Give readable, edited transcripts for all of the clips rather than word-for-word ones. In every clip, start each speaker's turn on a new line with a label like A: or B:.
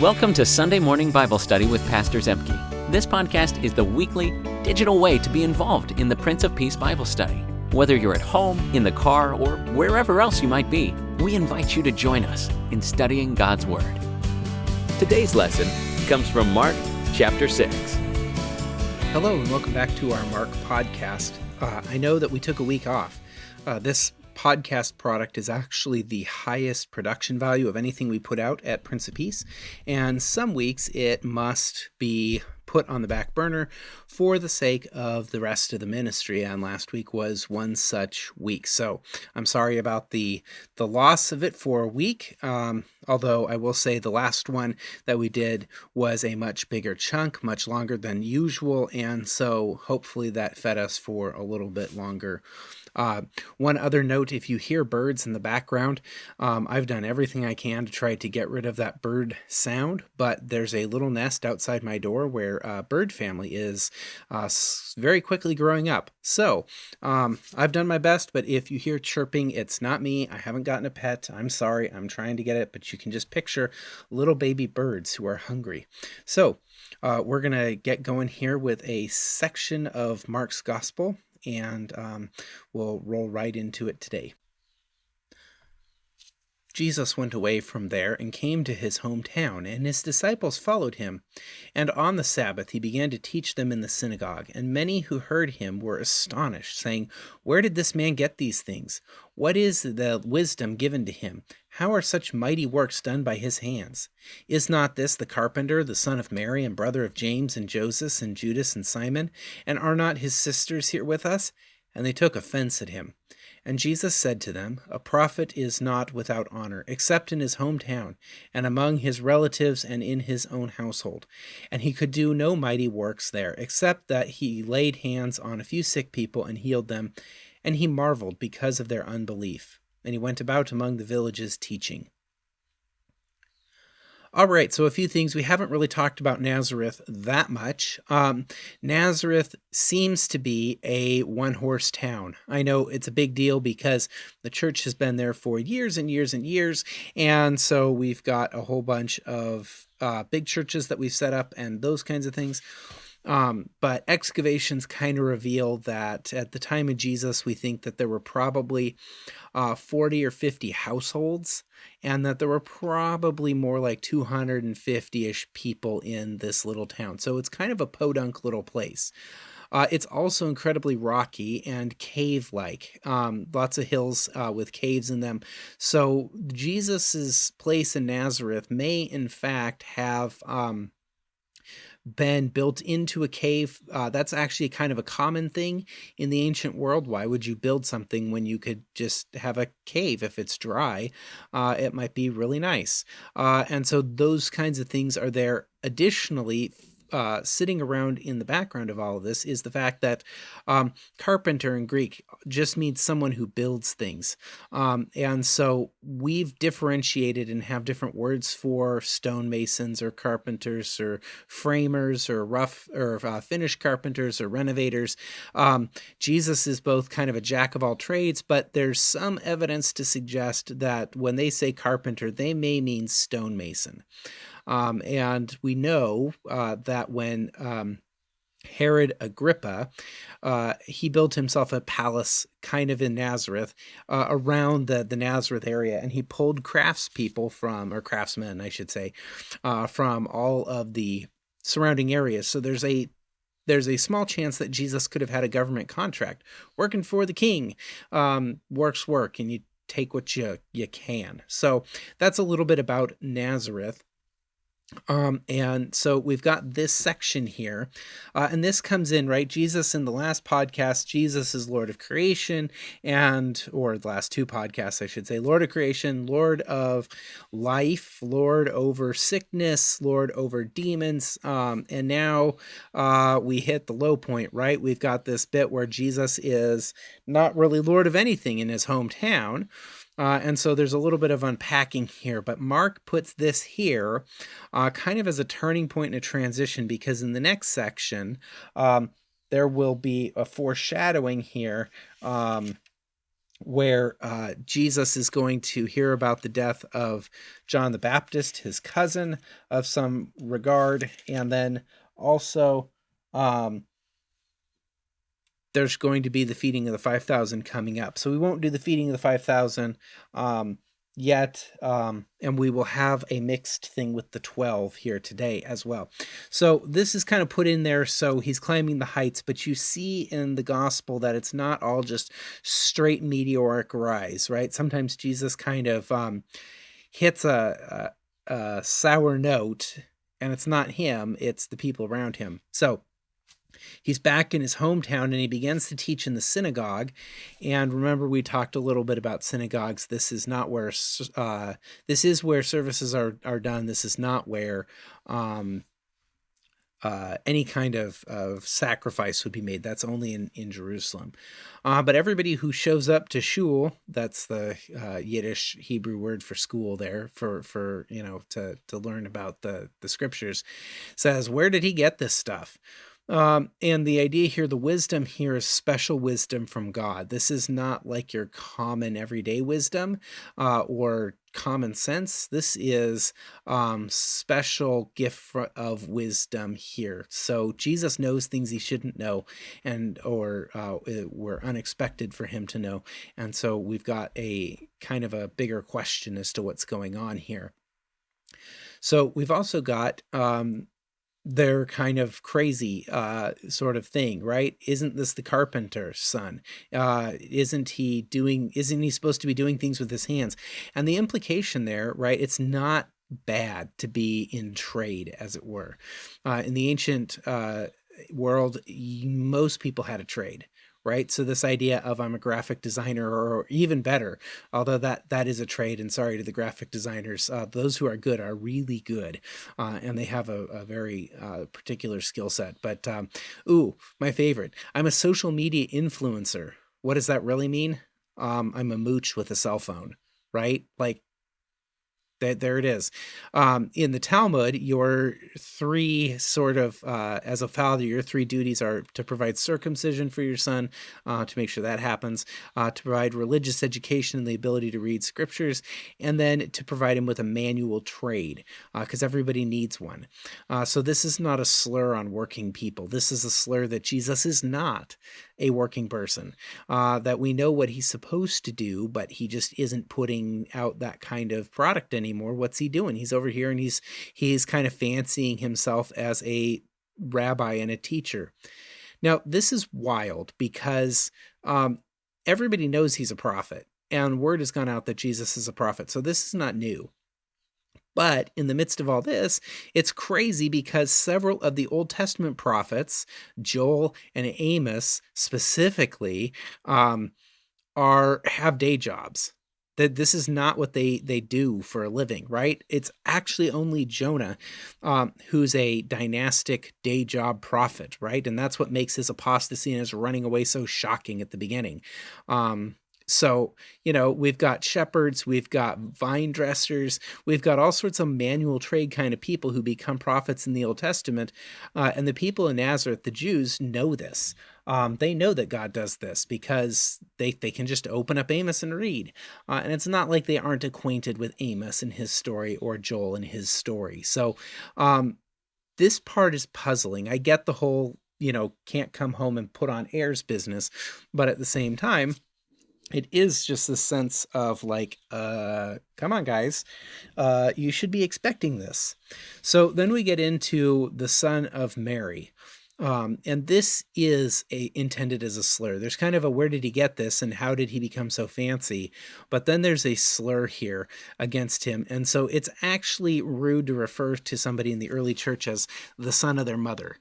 A: Welcome to Sunday Morning Bible Study with Pastor Zemke. This podcast is the weekly, digital way to be involved in the Prince of Peace Bible study. Whether you're at home, in the car, or wherever else you might be, we invite you to join us in studying God's Word. Today's lesson comes from Mark chapter 6.
B: Hello and welcome back to our Mark podcast. I know that we took a week off. This podcast product is actually the highest production value of anything we put out at Prince of Peace, and some weeks it must be put on the back burner for the sake of the rest of the ministry, and last week was one such week. So I'm sorry about the loss of it for a week, although I will say the last one that we did was a much bigger chunk, much longer than usual, and so hopefully that fed us for a little bit longer. One other note, if you hear birds in the background, I've done everything I can to try to get rid of that bird sound, but there's a little nest outside my door where a bird family is very quickly growing up. So I've done my best, but if you hear chirping, it's not me. I haven't gotten a pet. I'm sorry. I'm trying to get it, but you can just picture little baby birds who are hungry. So we're going to get going here with a section of Mark's Gospel, and we'll roll right into it today. Jesus went away from there and came to his hometown, and his disciples followed him. And on the Sabbath he began to teach them in the synagogue, and many who heard him were astonished, saying, "Where did this man get these things? What is the wisdom given to him? How are such mighty works done by his hands? Is not this the carpenter, the son of Mary, and brother of James and Joseph and Judas and Simon? And are not his sisters here with us?" And they took offense at him. And Jesus said to them, "A prophet is not without honor, except in his hometown, and among his relatives, and in his own household." And he could do no mighty works there, except that he laid hands on a few sick people and healed them. And he marveled because of their unbelief. And he went about among the villages teaching. All right, so a few things. We haven't really talked about Nazareth that much. Nazareth seems to be a one-horse town. I know it's a big deal because the church has been there for years and years and years, and so we've got a whole bunch of big churches that we've set up and those kinds of things. But excavations kind of reveal that at the time of Jesus, we think that there were probably 40 or 50 households, and that there were probably more like 250-ish people in this little town. So it's kind of a podunk little place. It's also incredibly rocky and cave-like, lots of hills with caves in them. So Jesus's place in Nazareth may in fact have been built into a cave. That's actually kind of a common thing in the ancient world. Why would you build something when you could just have a cave? If it's dry, it might be really nice. And so those kinds of things are there. Additionally, sitting around in the background of all of this is the fact that carpenter in Greek just means someone who builds things. And so we've differentiated and have different words for stonemasons or carpenters or framers or rough or finished carpenters or renovators. Jesus is both kind of a jack of all trades, but there's some evidence to suggest that when they say carpenter, they may mean stonemason. And we know that when Herod Agrippa, he built himself a palace kind of in Nazareth, around the Nazareth area, and he pulled craftsmen, I should say, from all of the surrounding areas. So there's a small chance that Jesus could have had a government contract working for the king. Work's work, and you take what you can. So that's a little bit about Nazareth. And so we've got this section here, and this comes in, right? Jesus, in the last podcast, Jesus is Lord of creation, or the last two podcasts, I should say, Lord of creation, Lord of life, Lord over sickness, Lord over demons. And now we hit the low point, right? We've got this bit where Jesus is not really Lord of anything in his hometown. And so there's a little bit of unpacking here, but Mark puts this here kind of as a turning point and a transition, because in the next section, there will be a foreshadowing here where Jesus is going to hear about the death of John the Baptist, his cousin of some regard, and then also there's going to be the feeding of the 5,000 coming up. So we won't do the feeding of the 5,000 yet, and we will have a mixed thing with the 12 here today as well. So this is kind of put in there, so he's climbing the heights, but you see in the gospel that it's not all just straight meteoric rise, right? Sometimes Jesus kind of hits a sour note, and it's not him, it's the people around him. So he's back in his hometown and he begins to teach in the synagogue. And remember, we talked a little bit about synagogues. This is not where this is where services are done. This is not where any kind of sacrifice would be made. That's only in Jerusalem. But everybody who shows up to shul, that's the Yiddish Hebrew word for school there, for to learn about the scriptures, says, where did he get this stuff? And the idea here, the wisdom here is special wisdom from God. This is not like your common everyday wisdom or common sense. This is special gift of wisdom here. So Jesus knows things he shouldn't know, and or were unexpected for him to know. And so we've got a kind of a bigger question as to what's going on here. So we've also got their kind of crazy sort of thing, right? Isn't this the carpenter's son? Isn't he supposed to be doing things with his hands? And the implication there, right? It's not bad to be in trade, as it were. In the ancient world, most people had a trade, right? So this idea of I'm a graphic designer, or even better, although that is a trade, and sorry to the graphic designers, those who are good are really good, and they have a very particular skill set. But my favorite, I'm a social media influencer. What does that really mean? I'm a mooch with a cell phone, right? Like, there it is. In the Talmud, your three sort of, as a father, your three duties are to provide circumcision for your son, to make sure that happens, to provide religious education and the ability to read scriptures, and then to provide him with a manual trade, because everybody needs one. So this is not a slur on working people. This is a slur that Jesus is not a working person, that we know what he's supposed to do, but he just isn't putting out that kind of product anymore. What's he doing? He's over here and he's kind of fancying himself as a rabbi and a teacher. Now, this is wild because everybody knows he's a prophet, and word has gone out that Jesus is a prophet. So this is not new. But in the midst of all this, it's crazy because several of the Old Testament prophets, Joel and Amos specifically, have day jobs. That this is not what they do for a living, right? It's actually only Jonah who's a dynastic day job prophet, right? And that's what makes his apostasy and his running away so shocking at the beginning. So, we've got shepherds, we've got vine dressers, we've got all sorts of manual trade kind of people who become prophets in the Old Testament. And the people in Nazareth, the Jews, know this. They know that God does this because they can just open up Amos and read. And it's not like they aren't acquainted with Amos and his story or Joel and his story. So this part is puzzling. I get the whole, can't come home and put on airs business. But at the same time, it is just this sense of like, come on, guys, you should be expecting this. So then we get into the son of Mary. And this is intended as a slur. There's kind of a where did he get this and how did he become so fancy? But then there's a slur here against him. And so it's actually rude to refer to somebody in the early church as the son of their mother.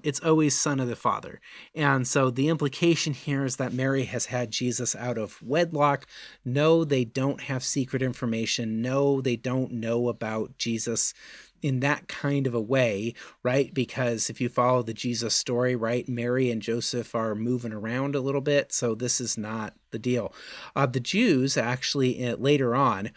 B: It's always son of the father. And so the implication here is that Mary has had Jesus out of wedlock. No, they don't have secret information. No, they don't know about Jesus in that kind of a way, right? Because if you follow the Jesus story, right, Mary and Joseph are moving around a little bit. So this is not the deal. The Jews actually later on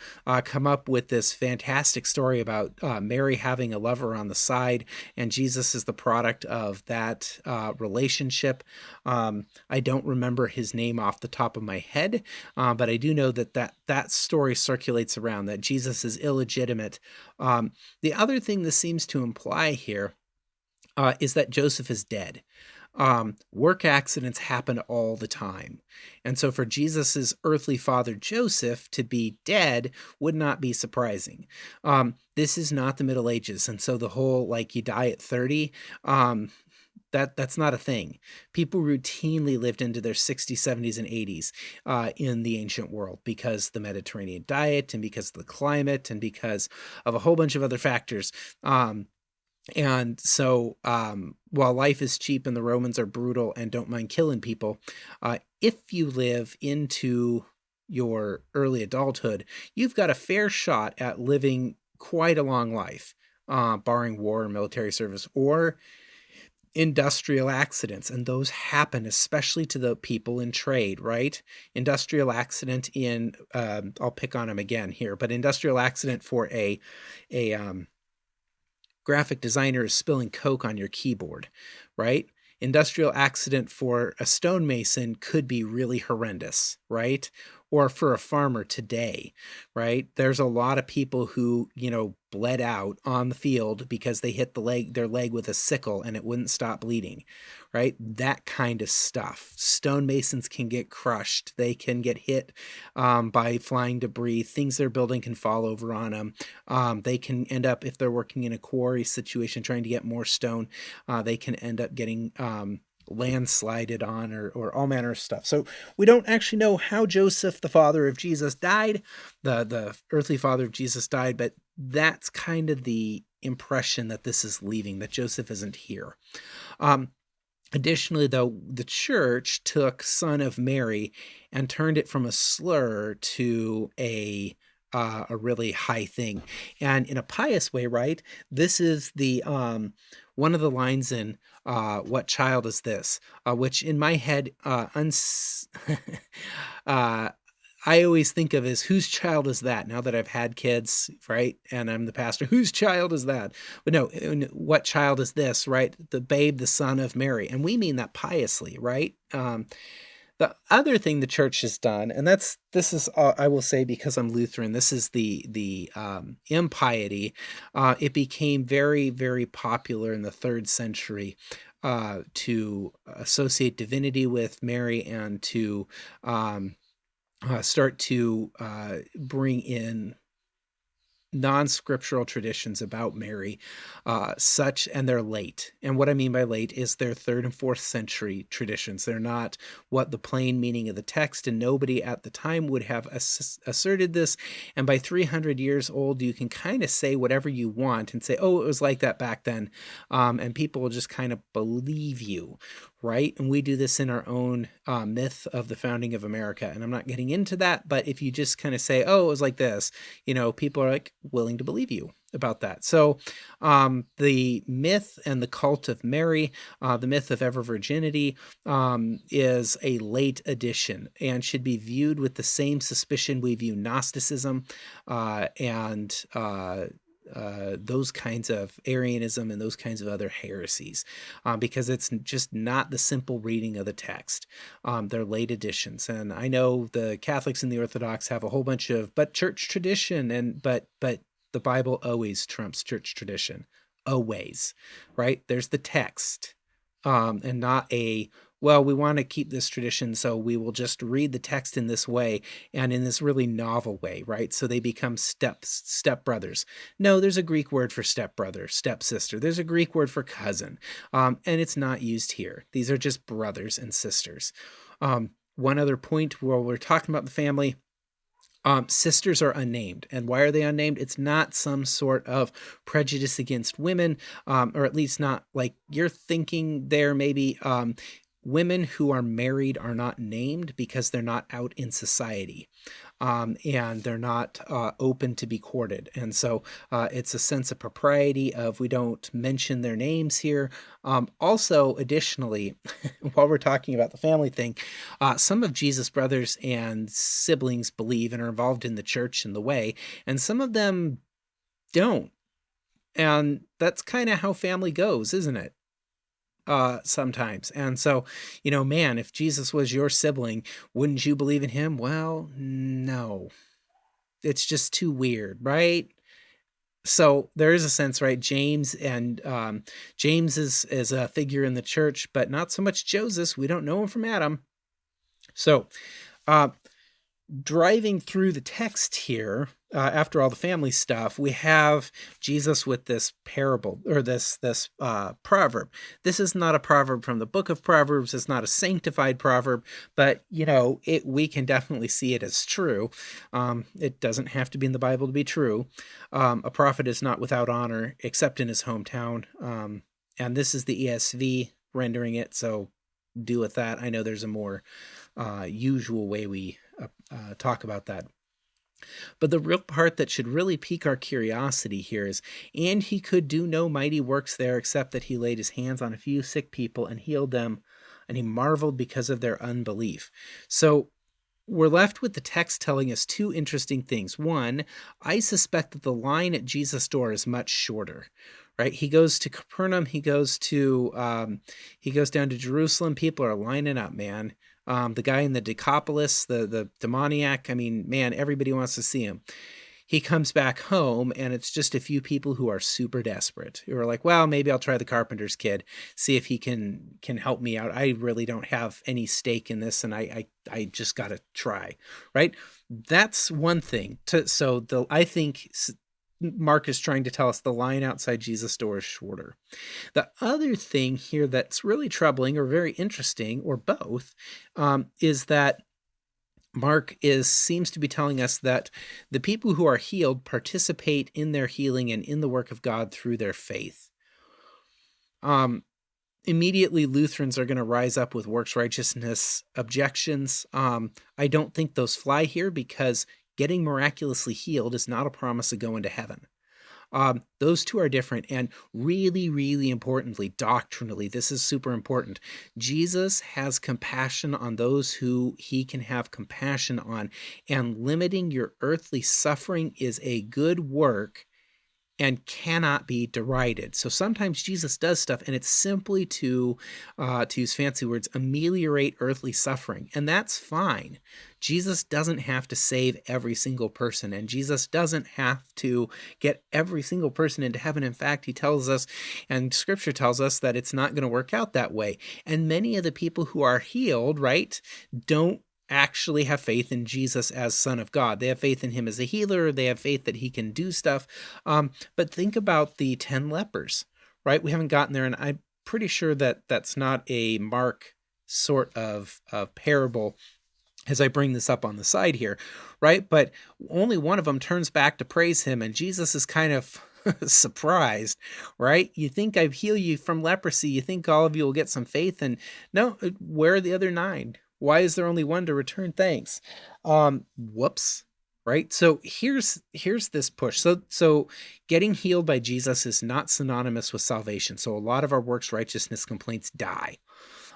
B: come up with this fantastic story about Mary having a lover on the side, and Jesus is the product of that relationship. I don't remember his name off the top of my head, but I do know that story circulates around, that Jesus is illegitimate. The other thing this seems to imply here is that Joseph is dead. Work accidents happen all the time. And so for Jesus's earthly father, Joseph, to be dead would not be surprising. This is not the Middle Ages. And so the whole, like, you die at 30, that's not a thing. People routinely lived into their 60s, 70s, and 80s in the ancient world, because the Mediterranean diet and because of the climate and because of a whole bunch of other factors. And so while life is cheap and the Romans are brutal and don't mind killing people, if you live into your early adulthood, you've got a fair shot at living quite a long life, barring war or military service or industrial accidents. And those happen especially to the people in trade, right? Industrial accident in, I'll pick on them again here, but industrial accident for a graphic designer is spilling Coke on your keyboard, right? Industrial accident for a stonemason could be really horrendous, right? Or for a farmer today, right? There's a lot of people who, bled out on the field because they hit their leg with a sickle and it wouldn't stop bleeding, right? That kind of stuff. Stonemasons can get crushed. They can get hit by flying debris. Things they're building can fall over on them. They can end up, if they're working in a quarry situation trying to get more stone, they can end up getting landslided on or all manner of stuff. So we don't actually know how Joseph, the father of Jesus, died, the earthly father of Jesus died, but that's kind of the impression that this is leaving, that Joseph isn't here. Additionally, though, the church took Son of Mary and turned it from a slur to a really high thing, and in a pious way, right? This is the one of the lines in "What Child Is This?" Which in my head, I always think of as, whose child is that? Now that I've had kids, right, and I'm the pastor, whose child is that? But no, what child is this, right? The babe, the Son of Mary, and we mean that piously, right? The other thing the church has done, and this is I will say, because I'm Lutheran, this is the impiety. It became very, very popular in the 3rd century to associate divinity with Mary and to start to bring in non-scriptural traditions about Mary, and they're late. And what I mean by late is they're 3rd and 4th century traditions. They're not what the plain meaning of the text, and nobody at the time would have asserted this. And by 300 years old, you can kind of say whatever you want and say, oh, it was like that back then. And people will just kind of believe you, right? And we do this in our own myth of the founding of America. And I'm not getting into that, but if you just kind of say, oh, it was like this, people are like willing to believe you about that. So the myth and the cult of Mary, the myth of ever virginity, is a late addition and should be viewed with the same suspicion we view Gnosticism and those kinds of Arianism and those kinds of other heresies, because it's just not the simple reading of the text. They're late additions. And I know the Catholics and the Orthodox have a whole bunch of, but church tradition, but the Bible always trumps church tradition. Always, right? There's the text, and not well, we want to keep this tradition, so we will just read the text in this way and in this really novel way, right? So they become stepbrothers. No, there's a Greek word for stepbrother, stepsister. There's a Greek word for cousin, and it's not used here. These are just brothers and sisters. One other point while we're talking about the family, sisters are unnamed. And why are they unnamed? It's not some sort of prejudice against women, or at least not like you're thinking there maybe. Women who are married are not named because they're not out in society. and they're not open to be courted. And so it's a sense of propriety of we don't mention their names here. Also, additionally, while we're talking about the family thing, some of Jesus' brothers and siblings believe and are involved in the church in the way, and some of them don't. And that's kind of how family goes, isn't it? Sometimes. And so, man, if Jesus was your sibling, wouldn't you believe in him? Well, no. It's just too weird, right? So there is a sense, right? James is a figure in the church, but not so much Joseph. We don't know him from Adam. So, uh, driving through the text here, after all the family stuff, we have Jesus with this parable, or this proverb. This is not a proverb from the book of Proverbs. It's not a sanctified proverb, but we can definitely see it as true. It doesn't have to be in the Bible to be true. A prophet is not without honor except in his hometown. And this is the ESV rendering it, so do with that. I know there's a more usual way we talk about that. But the real part that should really pique our curiosity here is, and he could do no mighty works there except that he laid his hands on a few sick people and healed them, and he marveled because of their unbelief. So we're left with the text telling us two interesting things. One, I suspect that the line at Jesus' door is much shorter. Right, he goes to Capernaum. He goes down to Jerusalem. People are lining up, man. The guy in the Decapolis, the demoniac. I mean, man, everybody wants to see him. He comes back home, and it's just a few people who are super desperate, who are like, well, maybe I'll try the carpenter's kid, see if he can help me out. I really don't have any stake in this, and I just got to try, right? That's one thing. I think Mark is trying to tell us the line outside Jesus' door is shorter. The other thing here that's really troubling or very interesting, or both, is that Mark seems to be telling us that the people who are healed participate in their healing and in the work of God through their faith. Immediately, Lutherans are going to rise up with works righteousness objections. I don't think those fly here, because getting miraculously healed is not a promise of going to heaven. Those two are different, and really, really importantly, doctrinally, this is super important. Jesus has compassion on those who he can have compassion on, and limiting your earthly suffering is a good work and cannot be derided. So sometimes Jesus does stuff, and it's simply to use fancy words, ameliorate earthly suffering, and that's fine. Jesus doesn't have to save every single person, and Jesus doesn't have to get every single person into heaven. In fact, he tells us, and Scripture tells us, that it's not going to work out that way. And many of the people who are healed, right, don't actually have faith in Jesus as Son of God. They have faith in him as a healer. They have faith that he can do stuff. But think about the 10 lepers, right? We haven't gotten there, and I'm pretty sure that that's not a Mark sort of parable as I bring this up on the side here, right? But only one of them turns back to praise him, and Jesus is kind of surprised, right? You think I've healed you from leprosy. You think all of you will get some faith, and no, where are the other 9? Why is there only one to return thanks? Whoops. Right? So here's this push. So getting healed by Jesus is not synonymous with salvation. So a lot of our works righteousness complaints die.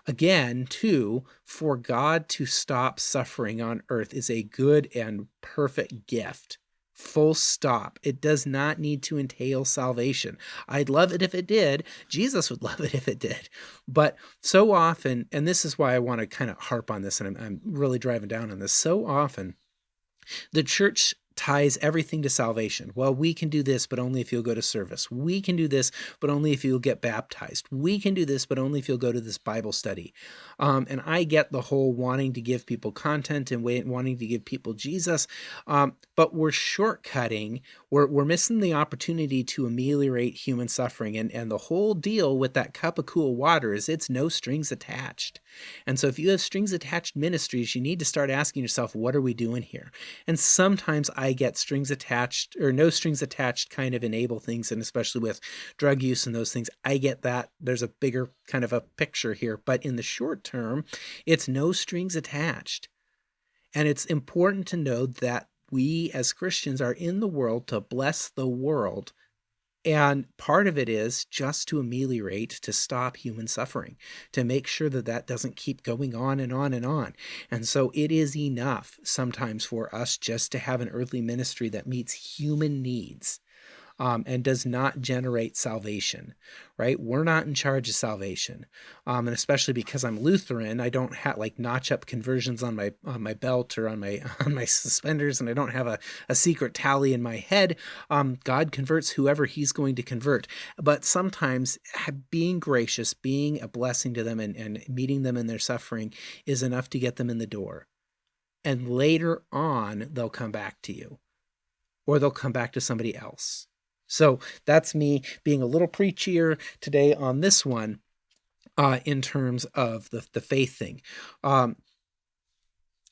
B: Again, too, for God to stop suffering on earth is a good and perfect gift. Full stop. It does not need to entail salvation. I'd love it if it did. Jesus would love it if it did. But so often, and this is why I want to kind of harp on this, and I'm really driving down on this, so often the church ties everything to salvation. Well, we can do this, but only if you'll go to service. We can do this, but only if you'll get baptized. We can do this, but only if you'll go to this Bible study. And I get the whole wanting to give people content and wanting to give people Jesus, but we're shortcutting. We're missing the opportunity to ameliorate human suffering. And the whole deal with that cup of cool water is it's no strings attached. And so if you have strings attached ministries, you need to start asking yourself, what are we doing here? And sometimes I get strings attached or no strings attached kind of enable things, and especially with drug use and those things, I get that. There's a bigger kind of a picture here, but in the short term, it's no strings attached. And it's important to know that we as Christians are in the world to bless the world. And part of it is just to ameliorate, to stop human suffering, to make sure that that doesn't keep going on and on and on. And so it is enough sometimes for us just to have an earthly ministry that meets human needs. And does not generate salvation, right? We're not in charge of salvation, and especially because I'm Lutheran, I don't have like notch up conversions on my belt or on my on my suspenders, and I don't have a secret tally in my head. God converts whoever He's going to convert, but sometimes being gracious, being a blessing to them, and meeting them in their suffering is enough to get them in the door, and later on they'll come back to you, or they'll come back to somebody else. So that's me being a little preachier today on this one, in terms of the faith thing. At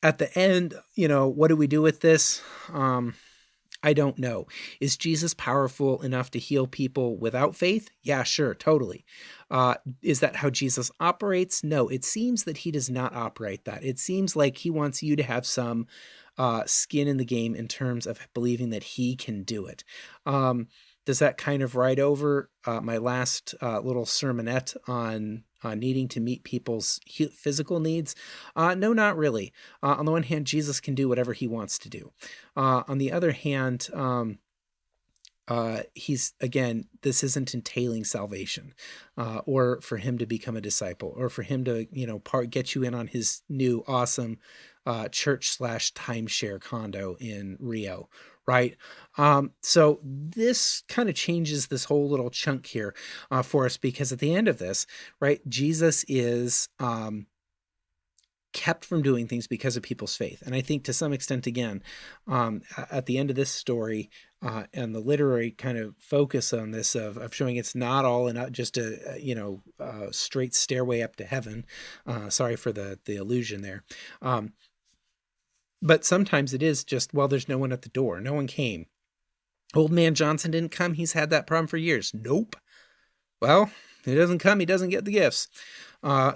B: the end, what do we do with this? I don't know. Is Jesus powerful enough to heal people without faith? Yeah, sure, totally. Is that how Jesus operates? No, it seems that He does not operate that. It seems like He wants you to have some skin in the game in terms of believing that He can do it. Does that kind of ride over my last little sermonette on needing to meet people's physical needs? No, not really. On the one hand, Jesus can do whatever He wants to do. On the other hand, this isn't entailing salvation, or for Him to become a disciple, or for Him to, get you in on His new awesome church/timeshare condo in Rio, right? So this kind of changes this whole little chunk here for us, because at the end of this, right, Jesus is kept from doing things because of people's faith. And I think to some extent, again, at the end of this story, and the literary kind of focus on this of showing it's not all and not just a straight stairway up to heaven. Sorry for the illusion there. But sometimes it is just, well, there's no one at the door. No one came. Old man Johnson didn't come. He's had that problem for years. Nope. Well, he doesn't come. He doesn't get the gifts.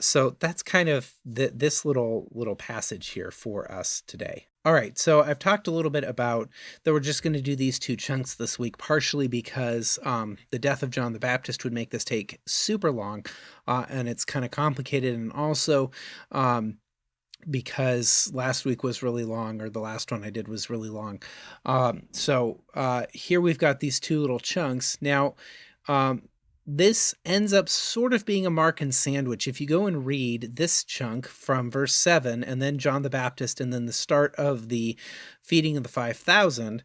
B: So that's kind of this little passage here for us today. All right, so I've talked a little bit about that we're just going to do these two chunks this week, partially because the death of John the Baptist would make this take super long, and it's kind of complicated, and also because last week was really long, or the last one I did was really long. So here we've got these two little chunks. Now, this ends up sort of being a Markan sandwich. If you go and read this chunk from verse 7, and then John the Baptist, and then the start of the feeding of the 5,000,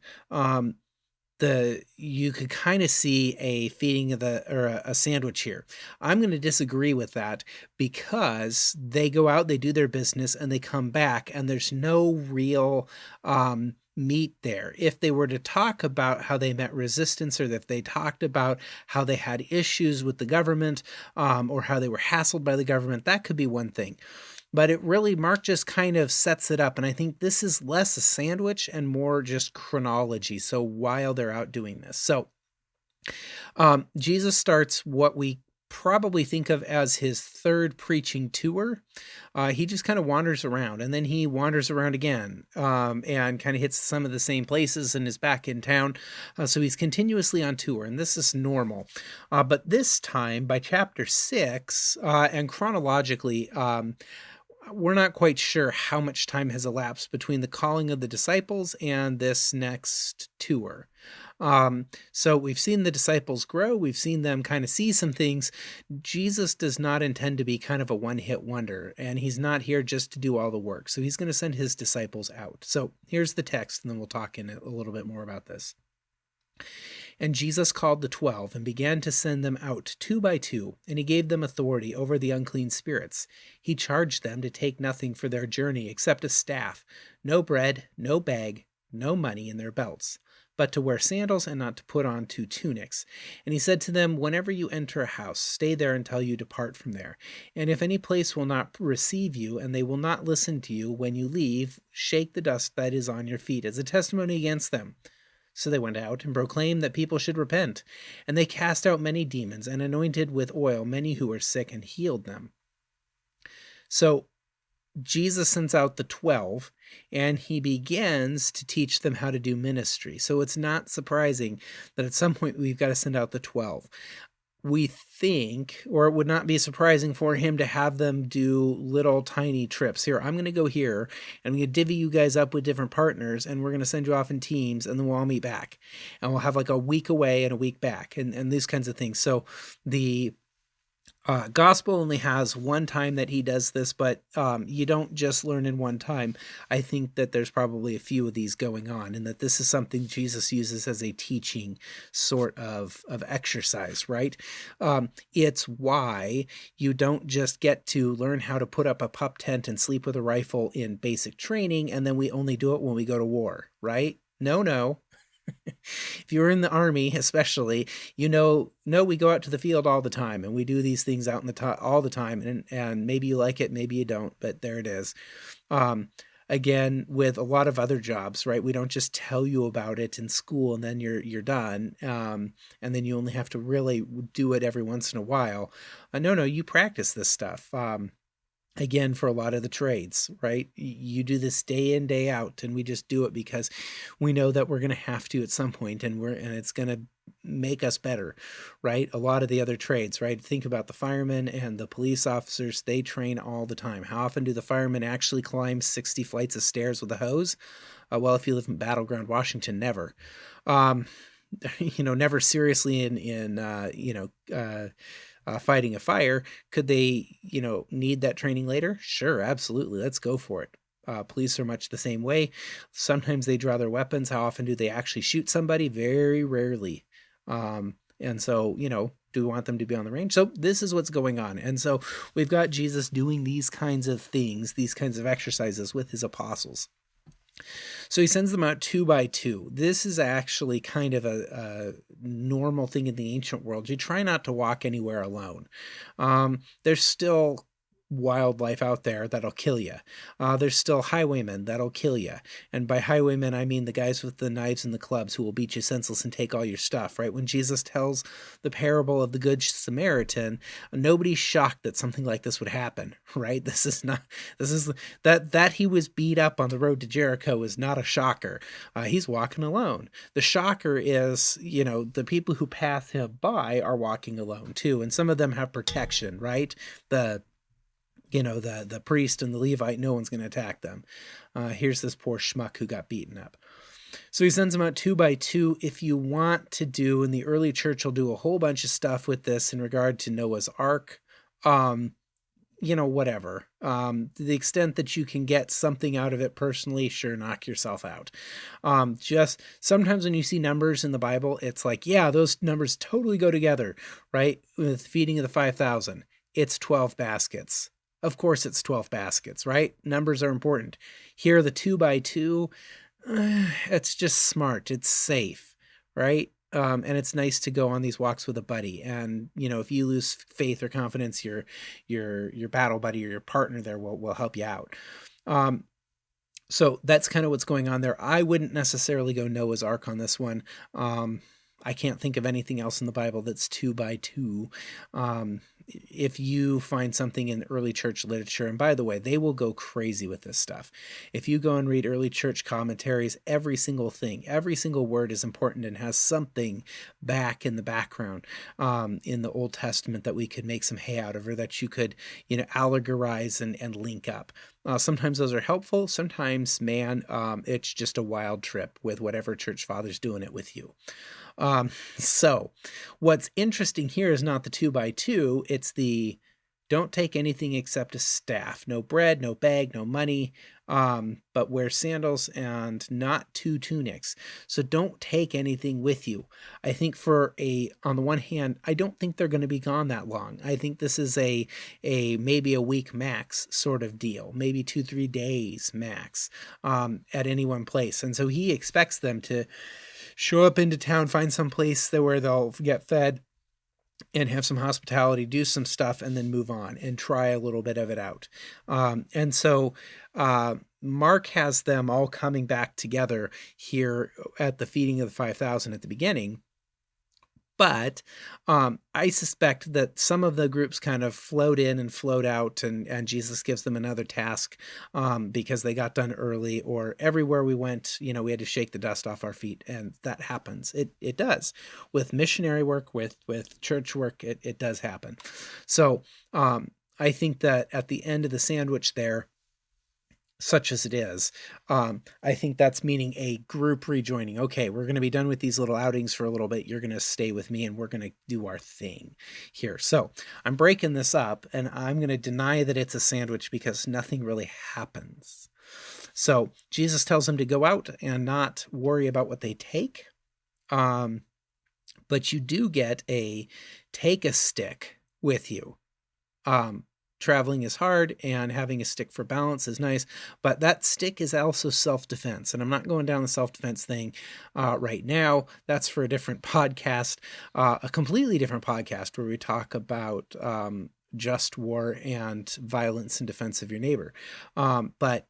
B: you could kind of see a feeding of a sandwich here. I'm going to disagree with that, because they go out, they do their business, and they come back, and there's no real meat there. If they were to talk about how they met resistance, or if they talked about how they had issues with the government, or how they were hassled by the government, that could be one thing. But Mark just kind of sets it up. And I think this is less a sandwich and more just chronology. So while they're out doing this. So Jesus starts what we probably think of as his third preaching tour. He just kind of wanders around, and then he wanders around again, and kind of hits some of the same places and is back in town. So he's continuously on tour, and this is normal. But this time, by chapter 6, and chronologically, we're not quite sure how much time has elapsed between the calling of the disciples and this next tour. So we've seen the disciples grow. We've seen them kind of see some things. Jesus does not intend to be kind of a one-hit wonder, and he's not here just to do all the work. So he's going to send his disciples out. So here's the text, and then we'll talk in a little bit more about this. And Jesus called the 12 and began to send them out 2 by 2, and he gave them authority over the unclean spirits. He charged them to take nothing for their journey except a staff, no bread, no bag, no money in their belts, but to wear sandals and not to put on 2 tunics. And he said to them, whenever you enter a house, stay there until you depart from there. And if any place will not receive you, and they will not listen to you when you leave, shake the dust that is on your feet as a testimony against them. So they went out and proclaimed that people should repent. And they cast out many demons and anointed with oil many who were sick and healed them. So Jesus sends out the 12, and he begins to teach them how to do ministry. So it's not surprising that at some point we've got to send out the 12. We think, or it would not be surprising for him to have them do little tiny trips. Here, I'm going to go here, and I'm going to divvy you guys up with different partners, and we're going to send you off in teams, and then we'll all meet back. And we'll have like a week away and a week back, and these kinds of things. So the gospel only has one time that he does this, but you don't just learn in one time. I think that there's probably a few of these going on, and that this is something Jesus uses as a teaching sort of exercise, right? It's why you don't just get to learn how to put up a pup tent and sleep with a rifle in basic training, and then we only do it when we go to war, right? No. If you're in the Army, especially, no, we go out to the field all the time, and we do these things out in the all the time, and maybe you like it, maybe you don't, but there it is. Again, with a lot of other jobs, right? We don't just tell you about it in school and then you're done, and then you only have to really do it every once in a while. No, you practice this stuff. Again, for a lot of the trades, right? You do this day in, day out, and we just do it because we know that we're going to have to at some point, and it's going to make us better, right? A lot of the other trades, right? Think about the firemen and the police officers. They train all the time. How often do the firemen actually climb 60 flights of stairs with a hose? Well, if you live in Battleground, Washington, never. Never seriously fighting a fire. Could they, need that training later? Sure, absolutely. Let's go for it. Police are much the same way. Sometimes they draw their weapons. How often do they actually shoot somebody? Very rarely. And so, do we want them to be on the range? So this is what's going on. And so we've got Jesus doing these kinds of things, these kinds of exercises with his apostles. So he sends them out 2 by 2. This is actually kind of a normal thing in the ancient world. You try not to walk anywhere alone. There's still wildlife out there that'll kill you. There's still highwaymen that'll kill you. And by highwaymen, I mean the guys with the knives and the clubs who will beat you senseless and take all your stuff, right? When Jesus tells the parable of the Good Samaritan, nobody's shocked that something like this would happen, right? That he was beat up on the road to Jericho is not a shocker. He's walking alone. The shocker is, the people who pass him by are walking alone too. And some of them have protection, right? The priest and the Levite, no one's going to attack them. Here's this poor schmuck who got beaten up. So he sends them out 2 by 2. If you want to do, in the early church, will do a whole bunch of stuff with this in regard to Noah's Ark. Whatever. To the extent that you can get something out of it personally, sure, knock yourself out. Just sometimes when you see numbers in the Bible, it's like, yeah, those numbers totally go together, right? With feeding of the 5,000, it's 12 baskets. Of course it's 12 baskets, right? Numbers are important. Here, the 2 by 2, it's just smart. It's safe, right? And it's nice to go on these walks with a buddy. And, if you lose faith or confidence, your battle buddy or your partner there will help you out. So that's kind of what's going on there. I wouldn't necessarily go Noah's Ark on this one. I can't think of anything else in the Bible that's 2 by 2. If you find something in early church literature, and by the way, they will go crazy with this stuff. If you go and read early church commentaries, every single thing, every single word is important and has something back in the background in the Old Testament that we could make some hay out of, or that you could, allegorize and link up. Sometimes those are helpful. Sometimes, it's just a wild trip with whatever church father's doing it with you. So what's interesting here is not the 2 by 2. It's the don't take anything except a staff, no bread, no bag, no money, but wear sandals and not 2 tunics. So don't take anything with you. I think on the one hand, I don't think they're going to be gone that long. I think this is a maybe a week max sort of deal, maybe 2-3 days max, at any one place. And so he expects them to show up into town, find some place where they'll get fed and have some hospitality, do some stuff, and then move on and try a little bit of it out. And so Mark has them all coming back together here at the feeding of the 5,000 at the beginning. But I suspect that some of the groups kind of float in and float out, and Jesus gives them another task because they got done early, or everywhere we went, we had to shake the dust off our feet, and that happens. It does. With missionary work, with church work, it does happen. So I think that at the end of the sandwich there, such as it is, I think that's meaning a group rejoining. Okay, we're going to be done with these little outings for a little bit. You're going to stay with me, and we're going to do our thing here. So I'm breaking this up, and I'm going to deny that it's a sandwich because nothing really happens. So Jesus tells them to go out and not worry about what they take. But you do get take a stick with you. Traveling is hard, and having a stick for balance is nice, but that stick is also self-defense. And I'm not going down the self-defense thing right now. That's for a different podcast, a completely different podcast where we talk about just war and violence in defense of your neighbor. But,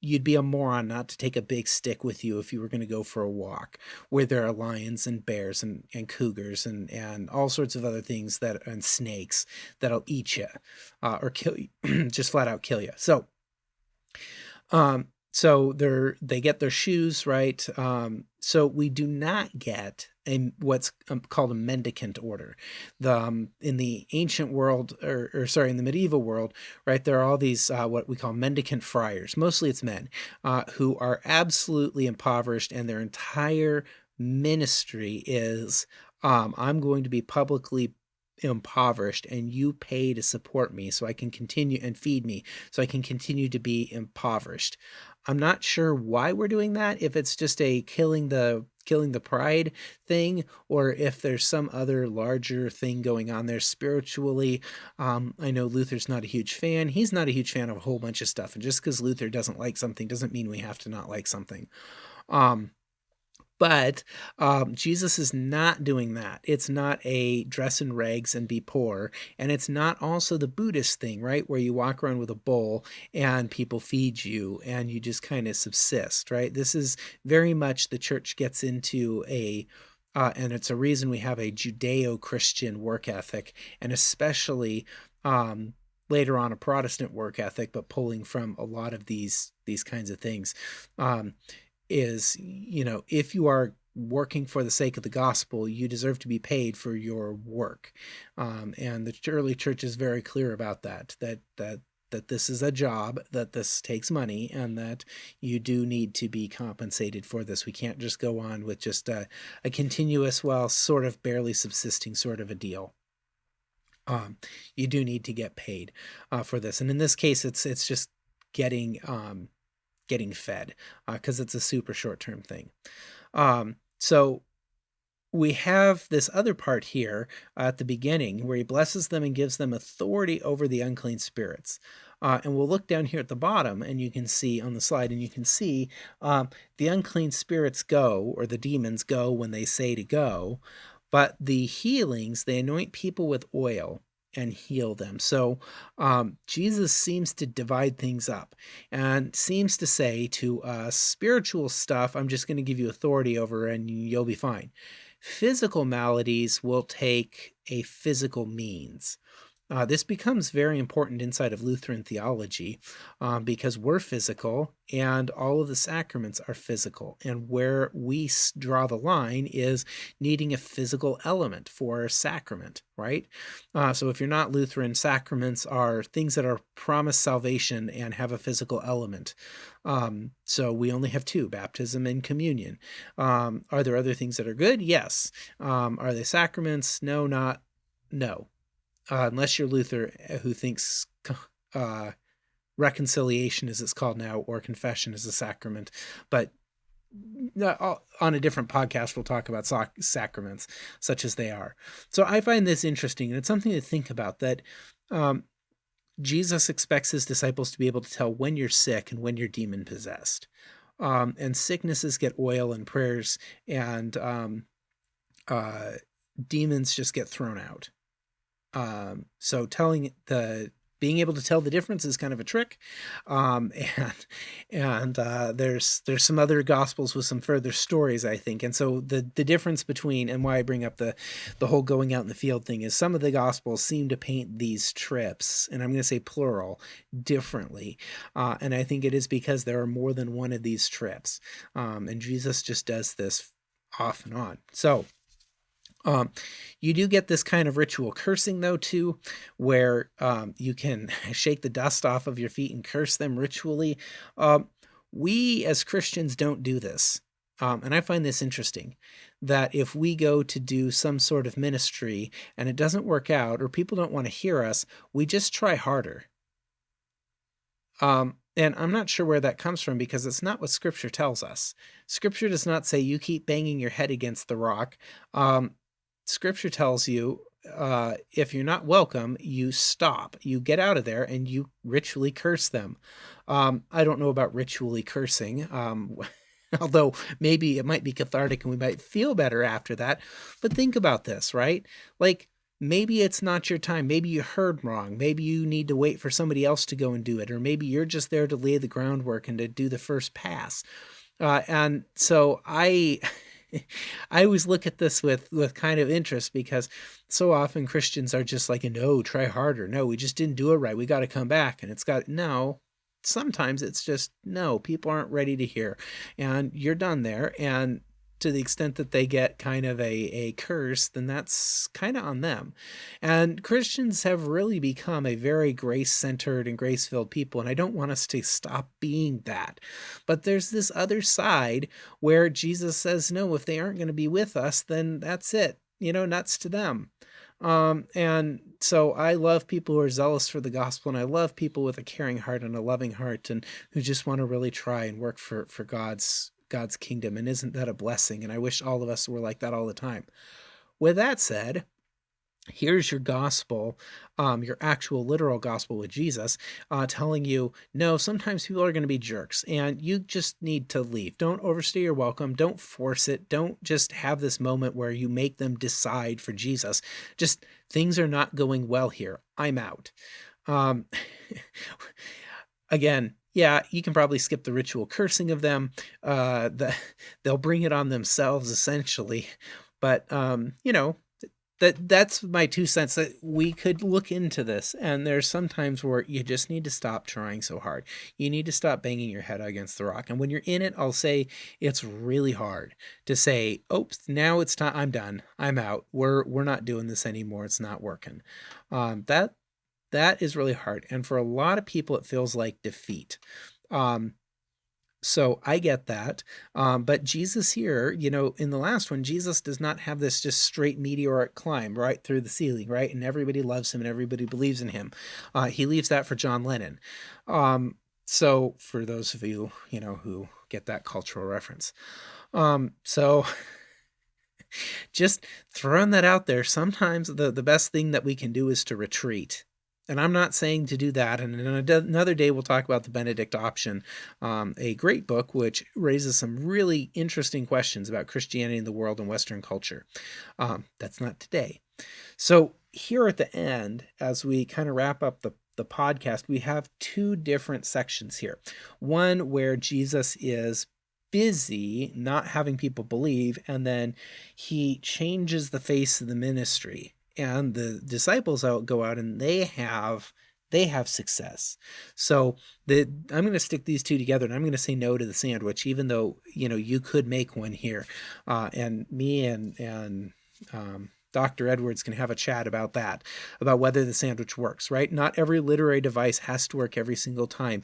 B: you'd be a moron not to take a big stick with you if you were going to go for a walk where there are lions and bears and cougars and all sorts of other things and snakes that'll eat you or kill you, just flat out kill you. So, they get their shoes, right? So we do not get what's called a mendicant order. In the ancient world, in the medieval world, right, there are all these what we call mendicant friars. Mostly it's men who are absolutely impoverished, and their entire ministry is, I'm going to be publicly impoverished, and you pay to support me so I can continue and feed me so I can continue to be impoverished. I'm not sure why we're doing that, if it's just a killing the pride thing, or if there's some other larger thing going on there spiritually. I know Luther's not a huge fan. He's not a huge fan of a whole bunch of stuff, and just because Luther doesn't like something doesn't mean we have to not like something. But Jesus is not doing that. It's not a dress in rags and be poor. And it's not also the Buddhist thing, right? Where you walk around with a bowl and people feed you and you just kind of subsist, right? This is very much the church gets into and it's a reason we have a Judeo-Christian work ethic, and especially later on a Protestant work ethic, but pulling from a lot of these kinds of things. Is, if you are working for the sake of the gospel, you deserve to be paid for your work. And the early church is very clear about that this is a job, that this takes money, and that you do need to be compensated for this. We can't just go on with just a continuous, sort of barely subsisting sort of a deal. You do need to get paid for this. And in this case, it's just getting fed because it's a super short-term thing. So we have this other part here at the beginning where he blesses them and gives them authority over the unclean spirits. And we'll look down here at the bottom, and you can see on the slide, and you can see the unclean spirits go, or the demons go when they say to go, but the healings, they anoint people with oil and heal them. So Jesus seems to divide things up and seems to say to us, spiritual stuff, I'm just going to give you authority over and you'll be fine. Physical maladies will take a physical means. This becomes very important inside of Lutheran theology because we're physical and all of the sacraments are physical. And where we draw the line is needing a physical element for a sacrament, right? So if you're not Lutheran, sacraments are things that are promised salvation and have a physical element. So we only have two, baptism and communion. Are there other things that are good? Yes. Are they sacraments? No. Unless you're Luther, who thinks reconciliation, as it's called now, or confession is a sacrament. But on a different podcast, we'll talk about sacraments, such as they are. So I find this interesting, and it's something to think about, that Jesus expects his disciples to be able to tell when you're sick and when you're demon-possessed. And sicknesses get oil and prayers, and demons just get thrown out. So being being able to tell the difference is kind of a trick. And there's some other gospels with some further stories, I think. And so the difference between, and why I bring up the whole going out in the field thing, is some of the gospels seem to paint these trips, and I'm going to say plural, differently. And I think it is because there are more than one of these trips. And Jesus just does this off and on. So you do get this kind of ritual cursing, though, too, where you can shake the dust off of your feet and curse them ritually. We as Christians don't do this. And I find this interesting, that if we go to do some sort of ministry and it doesn't work out, or people don't want to hear us, we just try harder. And I'm not sure where that comes from, because it's not what Scripture tells us. Scripture does not say you keep banging your head against the rock. Scripture tells you if you're not welcome, you stop. You get out of there and you ritually curse them. I don't know about ritually cursing, although maybe it might be cathartic and we might feel better after that. But think about this, right? Like, maybe it's not your time. Maybe you heard wrong. Maybe you need to wait for somebody else to go and do it. Or maybe you're just there to lay the groundwork and to do the first pass. And so I always look at this with kind of interest, because so often Christians are just like, no, try harder. No, we just didn't do it right. We got to come back. And no, sometimes it's just, no, people aren't ready to hear. And you're done there. And to the extent that they get kind of a curse, then that's kind of on them. And Christians have really become a very grace-centered and grace-filled people, and I don't want us to stop being that. But there's this other side where Jesus says, no, if they aren't going to be with us, then that's it. Nuts to them. And so I love people who are zealous for the gospel, and I love people with a caring heart and a loving heart, and who just want to really try and work for God's kingdom. And isn't that a blessing? And I wish all of us were like that all the time. With that said, here's your gospel, your actual literal gospel with Jesus, telling you, no, sometimes people are going to be jerks and you just need to leave. Don't overstay your welcome. Don't force it. Don't just have this moment where you make them decide for Jesus. Just, things are not going well here. I'm out. Again, yeah, you can probably skip the ritual cursing of them. They'll bring it on themselves, essentially. But, that's my 2 cents, that we could look into this. And there's some times where you just need to stop trying so hard. You need to stop banging your head against the rock. And when you're in it, I'll say it's really hard to say, oops, now it's time. I'm done. I'm out. We're not doing this anymore. It's not working. That is really hard. And for a lot of people, it feels like defeat. So I get that. But Jesus here, in the last one, Jesus does not have this just straight meteoric climb right through the ceiling, right? And everybody loves him and everybody believes in him. He leaves that for John Lennon. So for those of you, who get that cultural reference. So just throwing that out there, sometimes the best thing that we can do is to retreat. And I'm not saying to do that. And another day, we'll talk about the Benedict Option, a great book which raises some really interesting questions about Christianity in the world and Western culture. That's not today. So here at the end, as we kind of wrap up the podcast, we have 2 different sections here. One where Jesus is busy not having people believe, and then he changes the face of the ministry. And the disciples go out and they have success. So I'm going to stick these 2 together, and I'm going to say no to the sandwich, even though, you could make one here. And me and Dr. Edwards can have a chat about that, about whether the sandwich works, right? Not every literary device has to work every single time.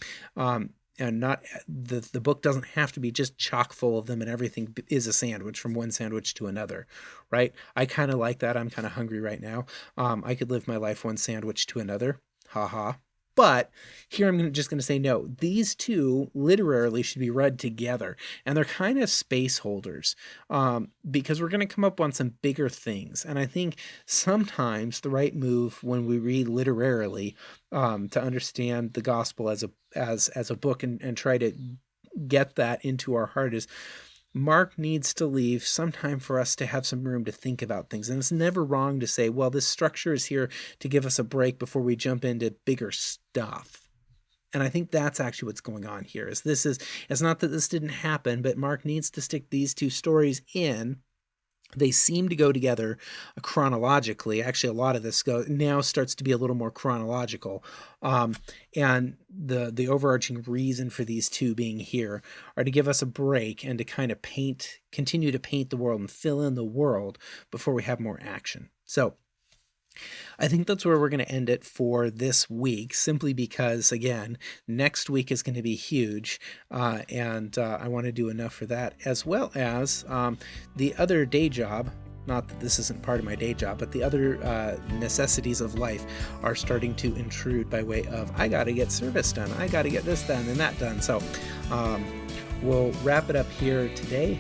B: And not the book doesn't have to be just chock full of them and everything is a sandwich from one sandwich to another, right? I kind of like that. I'm kind of hungry right now. I could live my life one sandwich to another. Ha ha. But here I'm just going to say no. These 2 literally should be read together, and they're kind of space holders, because we're going to come up on some bigger things. And I think sometimes the right move when we read literarily, to understand the gospel as a book and try to get that into our heart, is Mark needs to leave sometime for us to have some room to think about things. And it's never wrong to say, well, this structure is here to give us a break before we jump into bigger stuff. And I think that's actually what's going on here. It's not that this didn't happen, but Mark needs to stick these two stories in. They seem to go together chronologically. Actually, a lot of this now starts to be a little more chronological. And the overarching reason for these two being here are to give us a break and to kind of continue to paint the world and fill in the world before we have more action. So I think that's where we're going to end it for this week, simply because, again, next week is going to be huge, and I want to do enough for that, as well as the other day job. Not that this isn't part of my day job, but the other necessities of life are starting to intrude by way of, I got to get service done, I got to get this done and that done. So we'll wrap it up here today.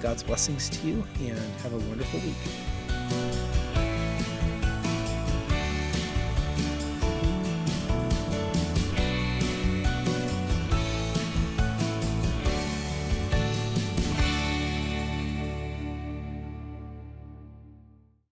B: God's blessings to you, and have a wonderful week.